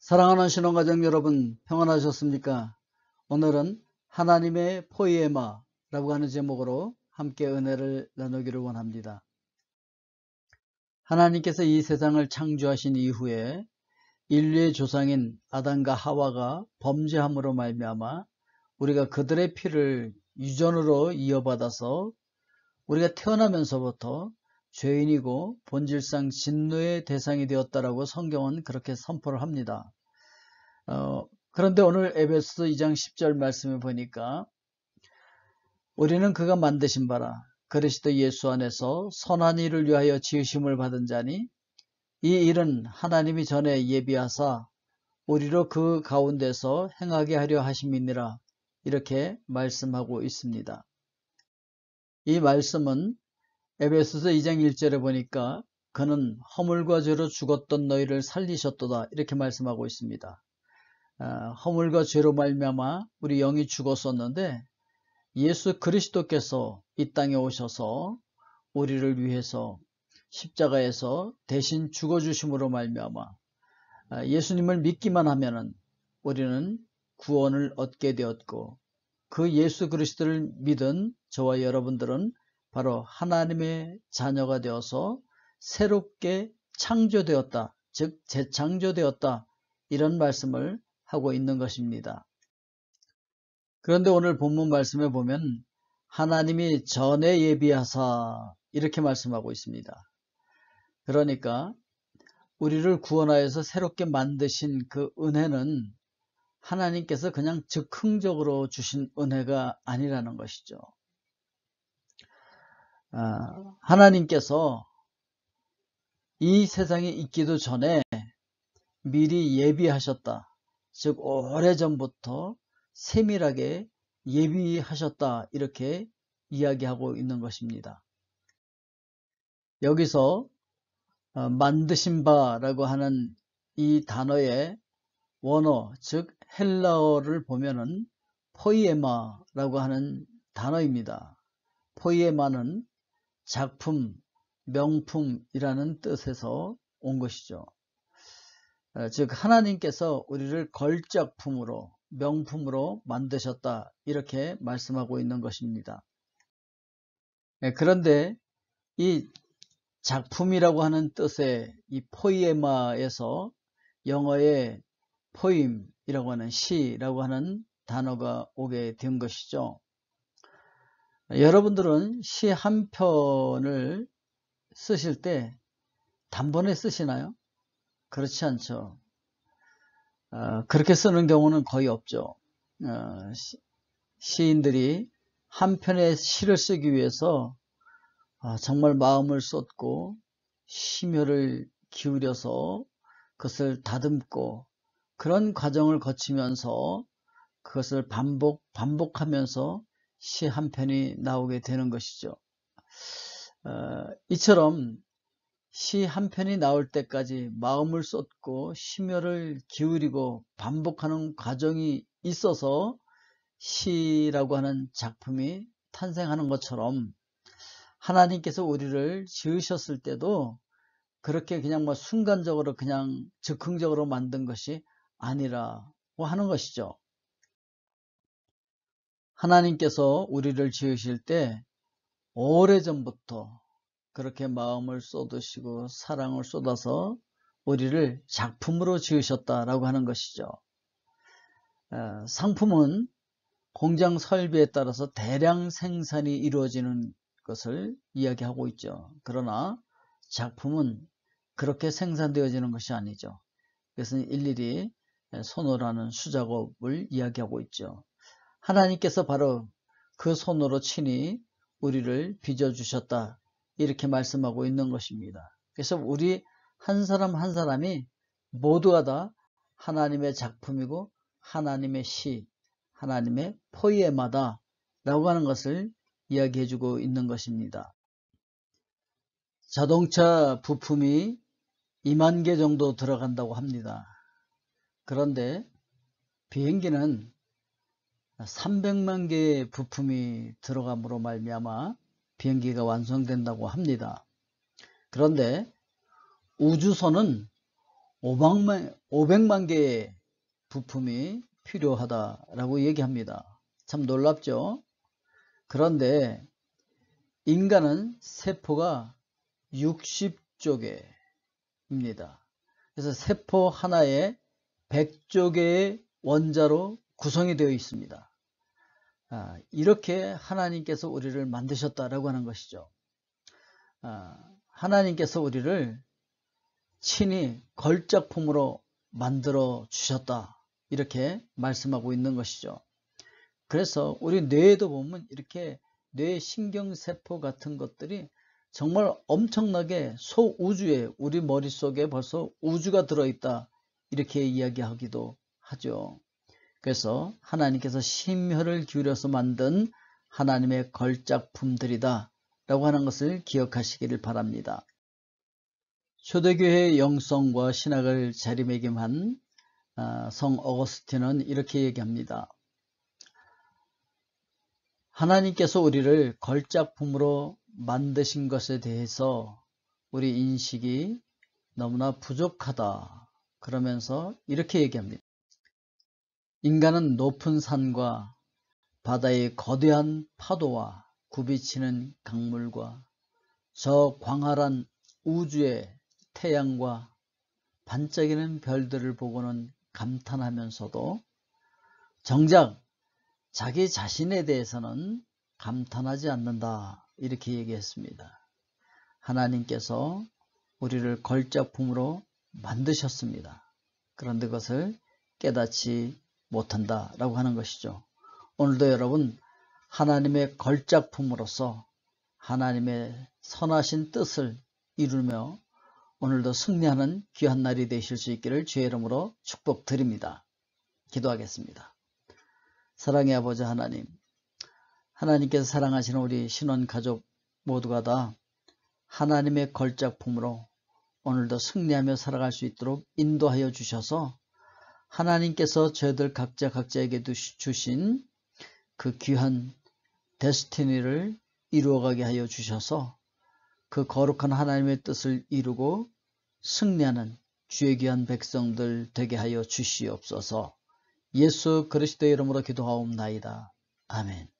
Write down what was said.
사랑하는 신혼가족 여러분, 평안하셨습니까? 오늘은 하나님의 포이에마라고 하는 제목으로 함께 은혜를 나누기를 원합니다. 하나님께서 이 세상을 창조하신 이후에 인류의 조상인 아담과 하와가 범죄함으로 말미암아 우리가 그들의 피를 유전으로 이어받아서 우리가 태어나면서부터 죄인이고 본질상 진노의 대상이 되었다라고 성경은 그렇게 선포를 합니다. 그런데 오늘 에베소서 2장 10절 말씀을 보니까 우리는 그가 만드신 바라 그리스도 예수 안에서 선한 일을 위하여 지으심을 받은 자니 이 일은 하나님이 전에 예비하사 우리로 그 가운데서 행하게 하려 하심이니라, 이렇게 말씀하고 있습니다. 이 말씀은 에베소서 2장 1절에 보니까 그는 허물과 죄로 죽었던 너희를 살리셨도다, 이렇게 말씀하고 있습니다. 허물과 죄로 말미암아 우리 영이 죽었었는데 예수 그리스도께서 이 땅에 오셔서 우리를 위해서 십자가에서 대신 죽어주심으로 말미암아 예수님을 믿기만 하면은 우리는 구원을 얻게 되었고, 그 예수 그리스도를 믿은 저와 여러분들은 바로 하나님의 자녀가 되어서 새롭게 창조되었다, 즉 재창조되었다, 이런 말씀을 하고 있는 것입니다. 그런데 오늘 본문 말씀에 보면 하나님이 전에 예비하사, 이렇게 말씀하고 있습니다. 그러니까 우리를 구원하여서 새롭게 만드신 그 은혜는 하나님께서 그냥 즉흥적으로 주신 은혜가 아니라는 것이죠. 하나님께서 이 세상에 있기도 전에 미리 예비하셨다, 즉 오래전부터 세밀하게 예비하셨다, 이렇게 이야기하고 있는 것입니다. 여기서 만드신 바라고 하는 이 단어의 원어, 즉 헬라어를 보면은 포이에마라고 하는 단어입니다. 포이에마는 작품, 명품이라는 뜻에서 온 것이죠. 즉 하나님께서 우리를 걸작품으로, 명품으로 만드셨다, 이렇게 말씀하고 있는 것입니다. 그런데 이 작품이라고 하는 뜻의 이 포이에마에서 영어의 포임이라고 하는 시라고 하는 단어가 오게 된 것이죠. 여러분들은 시 한 편을 쓰실 때 단번에 쓰시나요? 그렇지 않죠. 그렇게 쓰는 경우는 거의 없죠. 시인들이 한 편의 시를 쓰기 위해서 정말 마음을 쏟고 심혈을 기울여서 그것을 다듬고 그런 과정을 거치면서 그것을 반복하면서 시 한 편이 나오게 되는 것이죠. 이처럼 시 한 편이 나올 때까지 마음을 쏟고 심혈을 기울이고 반복하는 과정이 있어서 시라고 하는 작품이 탄생하는 것처럼 하나님께서 우리를 지으셨을 때도 그렇게 그냥 순간적으로 그냥 즉흥적으로 만든 것이 아니라고 하는 것이죠. 하나님께서 우리를 지으실 때 오래전부터 그렇게 마음을 쏟으시고 사랑을 쏟아서 우리를 작품으로 지으셨다라고 하는 것이죠. 상품은 공장 설비에 따라서 대량 생산이 이루어지는 것을 이야기하고 있죠. 그러나 작품은 그렇게 생산되어지는 것이 아니죠. 그것은 일일이 손으로 하는 수작업을 이야기하고 있죠. 하나님께서 바로 그 손으로 친히 우리를 빚어주셨다, 이렇게 말씀하고 있는 것입니다. 그래서 우리 한 사람 한 사람이 모두가 다 하나님의 작품이고 하나님의 시, 하나님의 포이에마다 라고 하는 것을 이야기해주고 있는 것입니다. 자동차 부품이 2만 개 정도 들어간다고 합니다. 그런데 비행기는 300만 개의 부품이 들어감으로 말미암아 비행기가 완성된다고 합니다. 그런데 우주선은 500만 개의 부품이 필요하다라고 얘기합니다. 참 놀랍죠? 그런데 인간은 세포가 60조 개입니다. 그래서 세포 하나에 100조 개의 원자로 구성이 되어 있습니다. 이렇게 하나님께서 우리를 만드셨다라고 하는 것이죠. 하나님께서 우리를 친히 걸작품으로 만들어 주셨다, 이렇게 말씀하고 있는 것이죠. 그래서 우리 뇌에도 보면 이렇게 뇌 신경세포 같은 것들이 정말 엄청나게 소우주에, 우리 머릿속에 벌써 우주가 들어있다, 이렇게 이야기하기도 하죠. 그래서 하나님께서 심혈을 기울여서 만든 하나님의 걸작품들이다 라고 하는 것을 기억하시기를 바랍니다. 초대교회의 영성과 신학을 자리매김한 성 어거스틴은 이렇게 얘기합니다. 하나님께서 우리를 걸작품으로 만드신 것에 대해서 우리 인식이 너무나 부족하다, 그러면서 이렇게 얘기합니다. 인간은 높은 산과 바다의 거대한 파도와 굽이치는 강물과 저 광활한 우주의 태양과 반짝이는 별들을 보고는 감탄하면서도 정작 자기 자신에 대해서는 감탄하지 않는다, 이렇게 얘기했습니다. 하나님께서 우리를 걸작품으로 만드셨습니다. 그런데 그것을 깨닫지 못한다라고 하는 것이죠. 오늘도 여러분, 하나님의 걸작품으로서 하나님의 선하신 뜻을 이루며 오늘도 승리하는 귀한 날이 되실 수 있기를 주의 이름으로 축복드립니다. 기도하겠습니다. 사랑의 아버지 하나님, 하나님께서 사랑하시는 우리 신혼가족 모두가 다 하나님의 걸작품으로 오늘도 승리하며 살아갈 수 있도록 인도하여 주셔서 하나님께서 저희들 각자에게 주신 그 귀한 데스티니를 이루어가게 하여 주셔서 그 거룩한 하나님의 뜻을 이루고 승리하는 주의 귀한 백성들 되게 하여 주시옵소서. 예수 그리스도의 이름으로 기도하옵나이다. 아멘.